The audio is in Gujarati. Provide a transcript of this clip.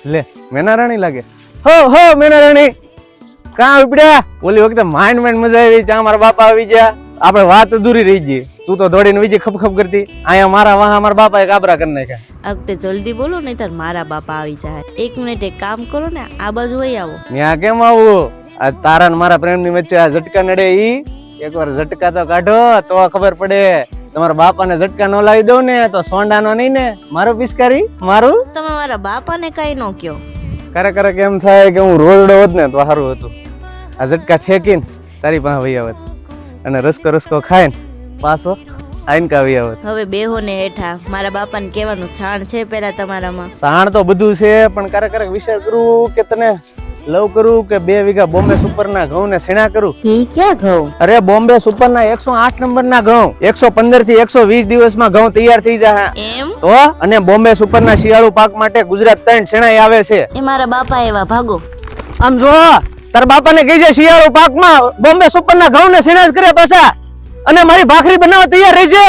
લે મેના રાણી લાગે. હો મેના રાણી કાં ઉપડ્યા? ઓલી વખતે માંડ મજા આવી, ત્યાં મારા બાપા આવી ગયા, આપણે વાત અધૂરી રહી ગઈ. તું તો દોડીને વીજી ખપ કરતી, અહીંયા મારા વાહ મારા બાપાએ કાબરા કરી નાખ્યા. આ વખતે જલ્દી બોલો નહીં તાર મારા બાપા આવી જાય. 1 મિનિટ એક કામ કરો ને, આ બાજુ વહી આવો. ત્યાં કેમ આવું? આ તારા ને મારા પ્રેમની વચ્ચે આ ઝટકા નડે ઈ? એકવાર ઝટકા તો કાઢો તો ખબર પડે. તમારા બાપાને ઝટકા ન લાવી દઉં ને તો સોંડાનો નહીં ને મારો પિસ્કારી મારું. તમે મારા બાપાને કઈ ન કયો. કરે કેમ થાય કે હું રોડડો હોત ને તો સારું હતું. આ ઝટકા ઠેકીને તારી પાસે વહી આવત અને રસકો ખાઈને પાછો આઈન કાવી આવત. હવે બેહો ને હેઠા. મારા બાપાને કહેવાનું છાણ છે પેલા તમારામાં. સાણ તો બધું છે, પણ ક્યારેક વિચાર કરું કે તને લવ કરું કે 2 વીઘા બોમ્બે સુપર ના ઘઉં ને સીણા કરું. ઈ ક્યાં ઘઉં? અરે બોમ્બે સુપર ના 108 નંબર ના ઘઉં 115 થી 120 દિવસમાં ઘઉં તૈયાર થઈ જાય. એમ તો અને બોમ્બે સુપર ના શિયાળુ પાક માટે ગુજરાત 3 સીણા આવે છે. એ મારા બાપા એવા ભાગો. આમ જો તાર બાપાને કહી જાય શિયાળુ પાકમાં બોમ્બે સુપર ના ઘઉં ને સીણા જ કરે પાછા, અને મારી ભાખરી બનાવવા તૈયાર રહી છે.